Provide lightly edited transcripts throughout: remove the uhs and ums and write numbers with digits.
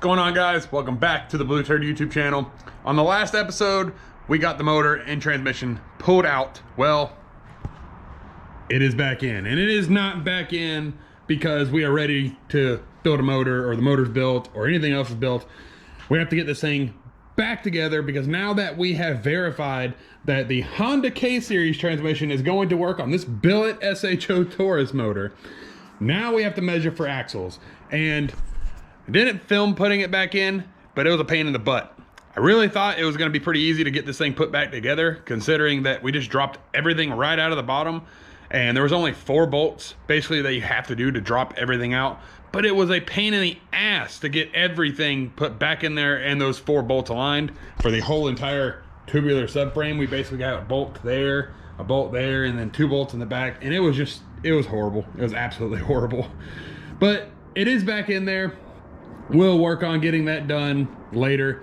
going on, guys? Welcome back to the Blue Turd YouTube channel. On the last episode, we got the motor and transmission pulled out. Well, it is back in, and it is not back in because we are ready to build a motor, or the motor's built, or anything else is built. We have to get this thing back together because now that we have verified that the Honda K-Series transmission is going to work on this billet SHO Taurus motor, now we have to measure for axles. And I didn't film putting it back in, but it was a pain in the butt. I really thought it was going to be pretty easy to get this thing put back together, considering that we just dropped everything right out of the bottom, and there was only 4 bolts basically that you have to do to drop everything out. But it was a pain in the ass to get everything put back in there and those 4 bolts aligned for the whole entire tubular subframe. We basically got a bolt there, and then 2 bolts in the back, and it was horrible. It was absolutely horrible. But it is back in there. We'll work on getting that done later.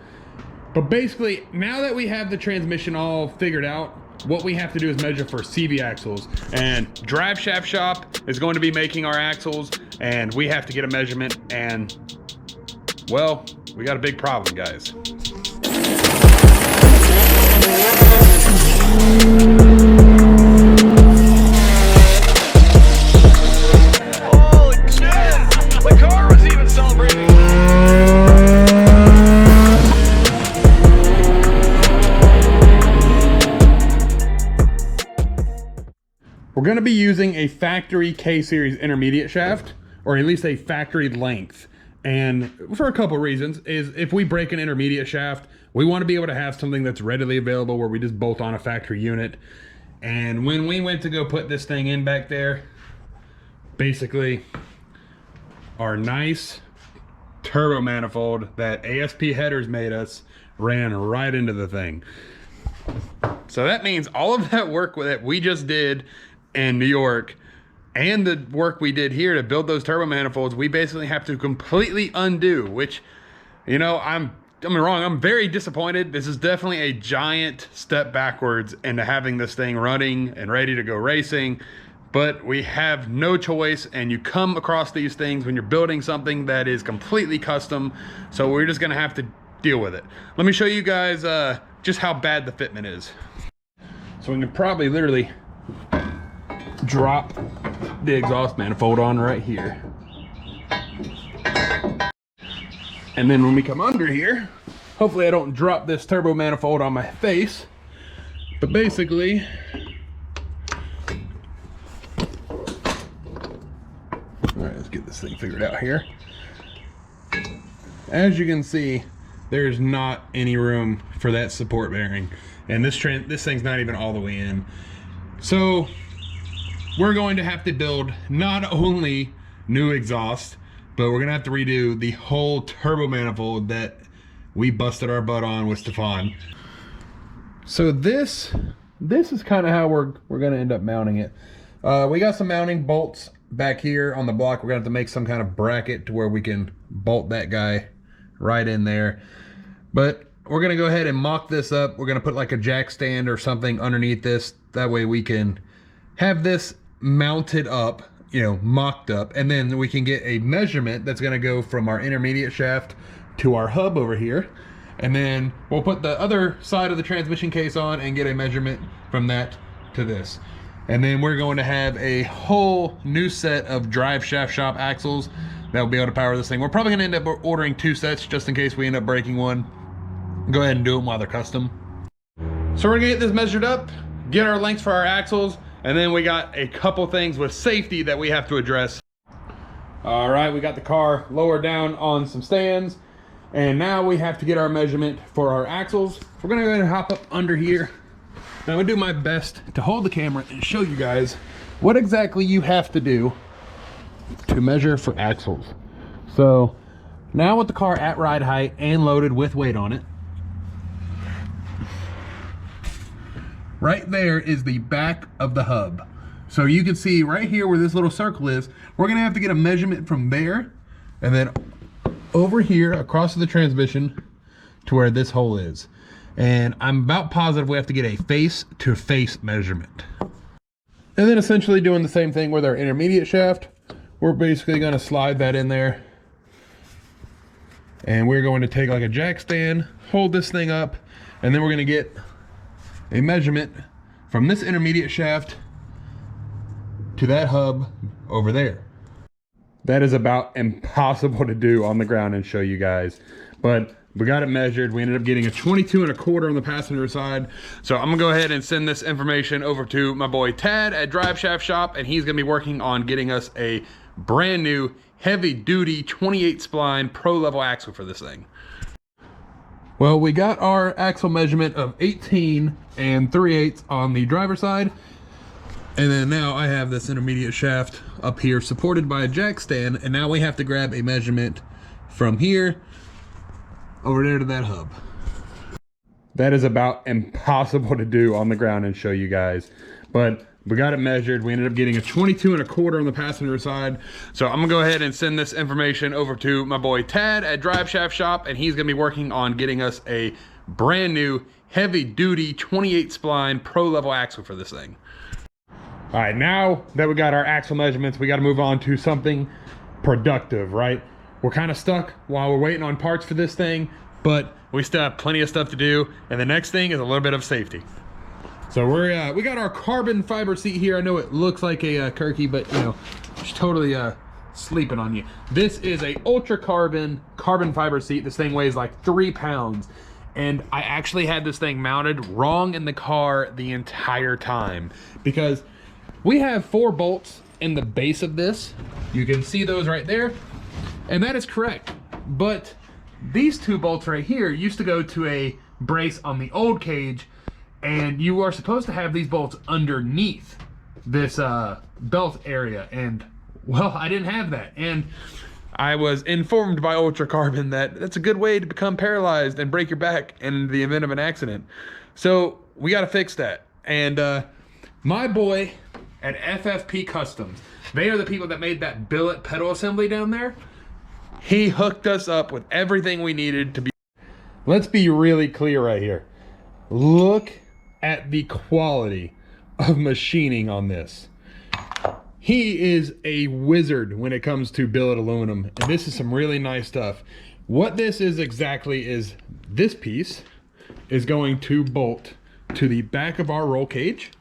But basically, now that we have the transmission all figured out, what we have to do is measure for CV axles. And Drive Shaft Shop is going to be making our axles, and we have to get a measurement, and well, we got a big problem, guys. We're going to be using a factory K-Series intermediate shaft, or at least a factory length. And for a couple reasons is if we break an intermediate shaft, we want to be able to have something that's readily available where we just bolt on a factory unit. And when we went to go put this thing in back there, basically our nice turbo manifold that ASP Headers made us ran right into the thing. So that means all of that work that we just did in New York and the work we did here to build those turbo manifolds, we basically have to completely undo, which, you know, don't get me wrong, I'm very disappointed. This is definitely a giant step backwards into having this thing running and ready to go racing, but we have no choice, and you come across these things when you're building something that is completely custom, so we're just gonna have to deal with it. Let me show you guys just how bad the fitment is. So we can probably literally drop the exhaust manifold on right here, and then when we come under here, hopefully I don't drop this turbo manifold on my face, but basically all right, let's get this thing figured out here. As you can see, there's not any room for that support bearing, and this thing's not even all the way in. So we're going to have to build not only new exhaust, but we're gonna have to redo the whole turbo manifold that we busted our butt on with Stefan. So this is kind of how we're gonna end up mounting it. We got some mounting bolts back here on the block. We're gonna have to make some kind of bracket to where we can bolt that guy right in there. But we're gonna go ahead and mock this up. We're gonna put like a jack stand or something underneath this. That way we can have this mounted up, you know, mocked up, and then we can get a measurement that's going to go from our intermediate shaft to our hub over here, and then we'll put the other side of the transmission case on and get a measurement from that to this, and then we're going to have a whole new set of Drive Shaft Shop axles that will be able to power this thing. We're probably going to end up ordering 2 sets just in case we end up breaking one. Go ahead and do them while they're custom. So we're gonna get this measured up, get our lengths for our axles, and then we got a couple things with safety that we have to address. All right, we got the car lowered down on some stands, and now we have to get our measurement for our axles. We're gonna go ahead and hop up under here. Now I'm gonna do my best to hold the camera and show you guys what exactly you have to do to measure for axles. So now with the car at ride height and loaded with weight on it, right there is the back of the hub. So you can see right here where this little circle is, we're gonna have to get a measurement from there, and then over here across the transmission to where this hole is. And I'm about positive we have to get a face to face measurement. And then essentially doing the same thing with our intermediate shaft. We're basically gonna slide that in there And we're going to take like a jack stand, hold this thing up, and then we're gonna get a measurement from this intermediate shaft to that hub over there. That is about impossible to do on the ground and show you guys, but we got it measured. We ended up getting a 22¼ on the passenger side. So I'm gonna go ahead and send this information over to my boy Tad at Drive Shaft Shop, and he's gonna be working on getting us a brand new heavy duty 28 spline pro level axle for this thing. Well, we got our axle measurement of 18 3/8 on the driver's side. And then now I have this intermediate shaft up here supported by a jack stand, and now we have to grab a measurement from here over there to that hub. That is about impossible to do on the ground and show you guys, but we got it measured. We ended up getting a 22¼ on the passenger side. So I'm gonna go ahead and send this information over to my boy Tad at Drive Shaft Shop, and he's gonna be working on getting us a brand new heavy duty 28 spline pro level axle for this thing. All right, now that we got our axle measurements, we got to move on to something productive, right? We're kind of stuck while we're waiting on parts for this thing, but we still have plenty of stuff to do. And the next thing is a little bit of safety. So we got our carbon fiber seat here. I know it looks like a Kirky, but you know, it's totally sleeping on you. This is a ultra carbon fiber seat. This thing weighs like 3 pounds. And I actually had this thing mounted wrong in the car the entire time, because we have 4 bolts in the base of this. You can see those right there, and that is correct. But these 2 bolts right here used to go to a brace on the old cage, and you are supposed to have these bolts underneath this belt area, and well, I didn't have that. And I was informed by Ultra Carbon that that's a good way to become paralyzed and break your back in the event of an accident. So we got to fix that. And my boy at FFP Customs, they are the people that made that billet pedal assembly down there. He hooked us up with everything we needed to be. Let's be really clear right here. Look at the quality of machining on this. He is a wizard when it comes to billet aluminum, and this is some really nice stuff. What this is exactly is this piece is going to bolt to the back of our roll cage,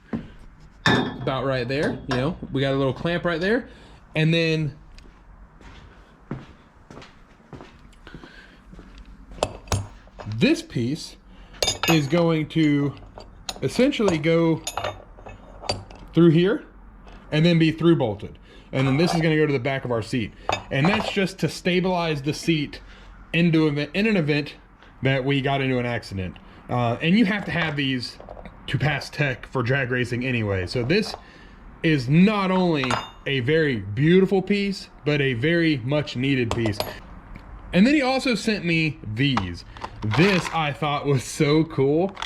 about right there. You know, we got a little clamp right there, and then this piece is going to essentially go through here and then be through bolted, and then this is going to go to the back of our seat, and that's just to stabilize the seat in an event that we got into an accident. And you have to have these to pass tech for drag racing anyway. So this is not only a very beautiful piece, but a very much needed piece. And then he also sent me these. This I thought was so cool,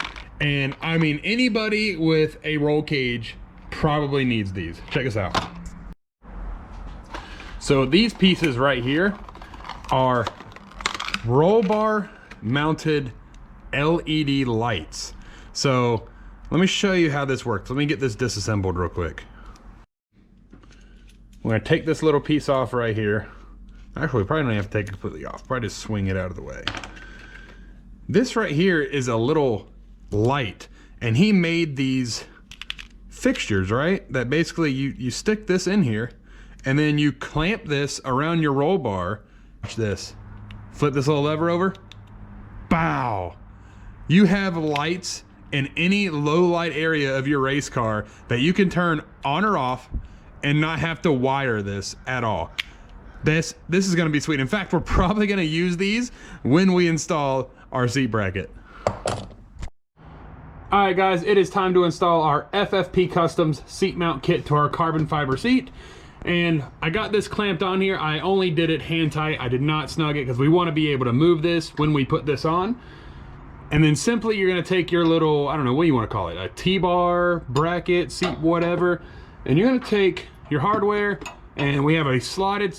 and I mean, anybody with a roll cage probably needs these. Check this out. So these pieces right here are roll bar mounted LED lights. So let me show you how this works. Let me get this disassembled real quick. We're gonna take this little piece off right here. Actually, we probably don't have to take it completely off. Probably just swing it out of the way. This right here is a little light, and he made these fixtures, right? That basically you stick this in here, and then you clamp this around your roll bar. Watch this. Flip this little lever over. Bow. You have lights in any low light area of your race car that you can turn on or off and not have to wire this at all. This is gonna be sweet. In fact, we're probably gonna use these when we install our seat bracket. All right, guys, it is time to install our FFP Customs seat mount kit to our carbon fiber seat. And I got this clamped on here. I only did it hand tight. I did not snug it because we want to be able to move this when we put this on. And then simply you're going to take your little, I don't know what you want to call it, a T-bar, bracket, seat, whatever. And you're going to take your hardware, and we have a slotted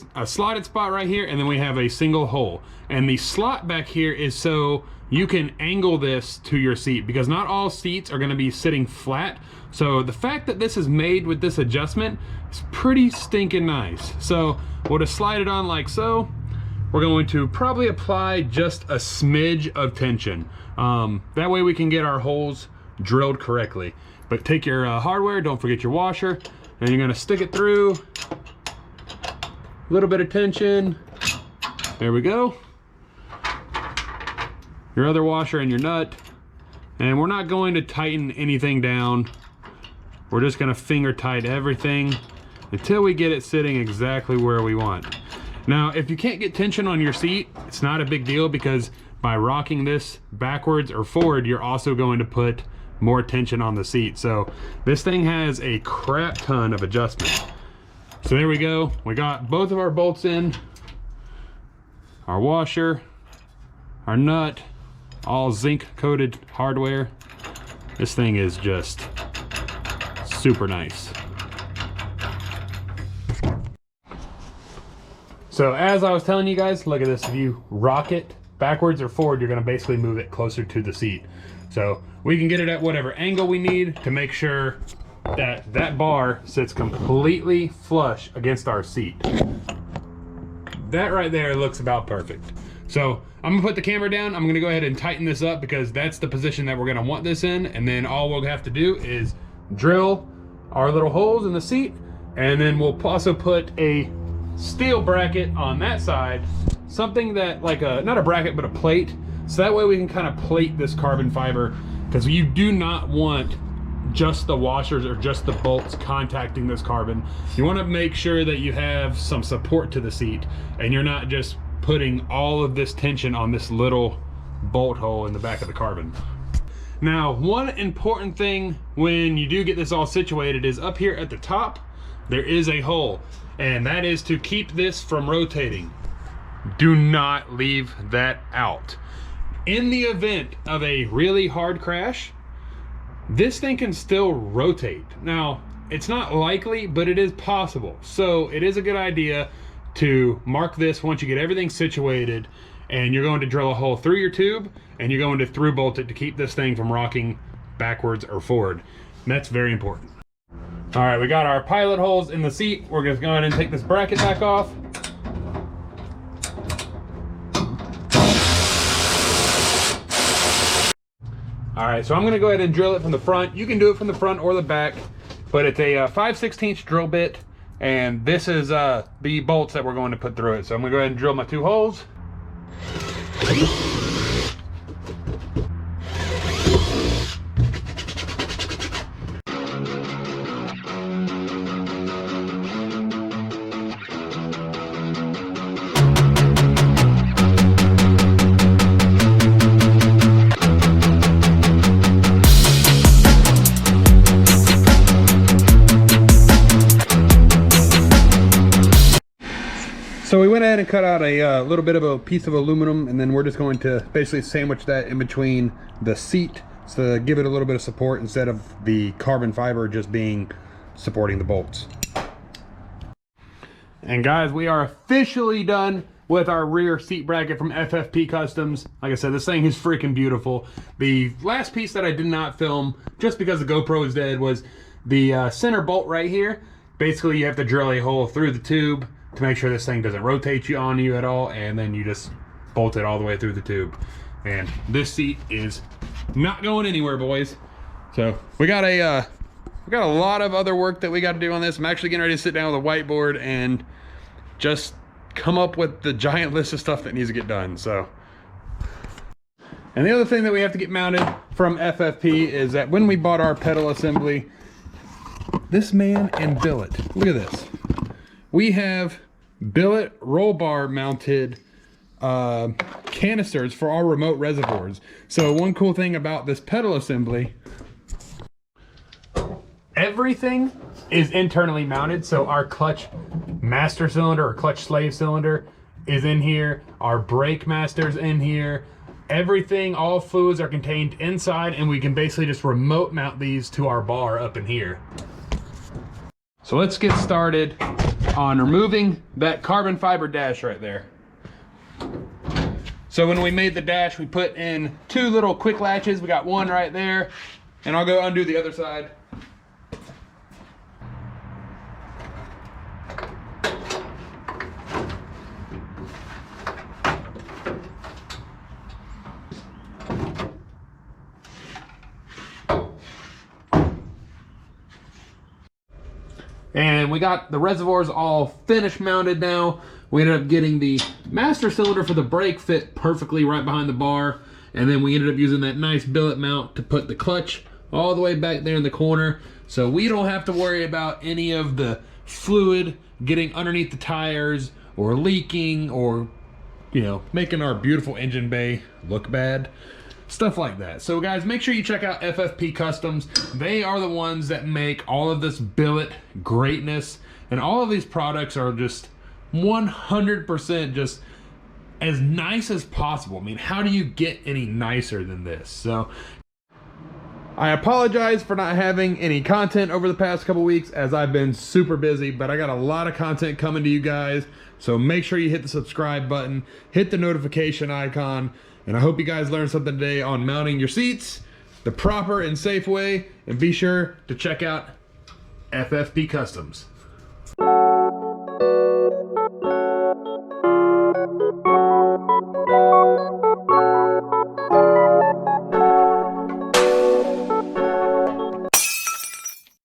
spot right here, and then we have a single hole. And the slot back here is so you can angle this to your seat, because not all seats are going to be sitting flat. So the fact that this is made with this adjustment is pretty stinking nice. So we'll just slide it on like so. we're going to probably apply just a smidge of tension. That way we can get our holes drilled correctly. But take your hardware, don't forget your washer, and you're gonna stick it through. A little bit of tension. There we go. Your other washer and your nut. And we're not going to tighten anything down. We're just gonna finger tight everything until we get it sitting exactly where we want. Now, if you can't get tension on your seat, it's not a big deal, because by rocking this backwards or forward, you're also going to put more tension on the seat. So this thing has a crap ton of adjustment. So there we go. We got both of our bolts in, our washer, our nut, all zinc coated hardware. This thing is just super nice. So as I was telling you guys, look at this. If you rock it backwards or forward, you're gonna basically move it closer to the seat. So we can get it at whatever angle we need to make sure that that bar sits completely flush against our seat. That right there looks about perfect. So I'm gonna put the camera down. I'm gonna go ahead and tighten this up, because that's the position that we're gonna want this in. And then all we'll have to do is drill our little holes in the seat. And then we'll also put a steel bracket on that side. Something that, like a, not a bracket, but a plate. So that way we can kind of plate this carbon fiber, because you do not want just the washers or just the bolts contacting this carbon. You want to make sure that you have some support to the seat, and you're not just putting all of this tension on this little bolt hole in the back of the carbon. Now, one important thing when you do get this all situated is up here at the top, there is a hole, and that is to keep this from rotating. Do not leave that out. In the event of a really hard crash, this thing can still rotate. Now, it's not likely, but it is possible. So it is a good idea to mark this once you get everything situated, and you're going to drill a hole through your tube, and you're going to through bolt it to keep this thing from rocking backwards or forward. And that's very important. All right, we got our pilot holes in the seat. We're gonna go ahead and take this bracket back off. All right, so I'm gonna go ahead and drill it from the front. You can do it from the front or the back, but it's a 5/16 drill bit, and this is the bolts that we're going to put through it. So I'm gonna go ahead and drill my 2 holes. So we went ahead and cut out a little bit of a piece of aluminum, and then we're just going to basically sandwich that in between the seat to give it a little bit of support instead of the carbon fiber just being supporting the bolts. And guys, we are officially done with our rear seat bracket from FFP Customs. Like I said, this thing is freaking beautiful. The last piece that I did not film, just because the GoPro is dead, was the center bolt right here. Basically, you have to drill a hole through the tube to make sure this thing doesn't rotate on you at all, and then you just bolt it all the way through the tube. And this seat is not going anywhere, boys. So we got a lot of other work that we got to do on this. I'm actually getting ready to sit down with a whiteboard and just come up with the giant list of stuff that needs to get done. So, and the other thing that we have to get mounted from FFP is that when we bought our pedal assembly, this man and billet, look at this. We have billet roll bar mounted canisters for our remote reservoirs. So one cool thing about this pedal assembly, everything is internally mounted. So our clutch master cylinder or clutch slave cylinder is in here. Our brake master's in here. Everything, all fluids are contained inside, and we can basically just remote mount these to our bar up in here. So let's get started on removing that carbon fiber dash right there. So when we made the dash, we put in 2 little quick latches. We got one right there, and I'll go undo the other side. And we got the reservoirs all finish mounted now. We ended up getting the master cylinder for the brake fit perfectly right behind the bar. And then we ended up using that nice billet mount to put the clutch all the way back there in the corner. So we don't have to worry about any of the fluid getting underneath the tires or leaking or, you know, making our beautiful engine bay look bad. Stuff like that. So guys, make sure you check out FFP Customs. They are the ones that make all of this billet greatness, and all of these products are just 100% just as nice as possible. I mean, how do you get any nicer than this? So I apologize for not having any content over the past couple weeks as I've been super busy, but I got a lot of content coming to you guys. So make sure you hit the subscribe button, hit the notification icon, and I hope you guys learned something today on mounting your seats the proper and safe way, and be sure to check out FFP Customs.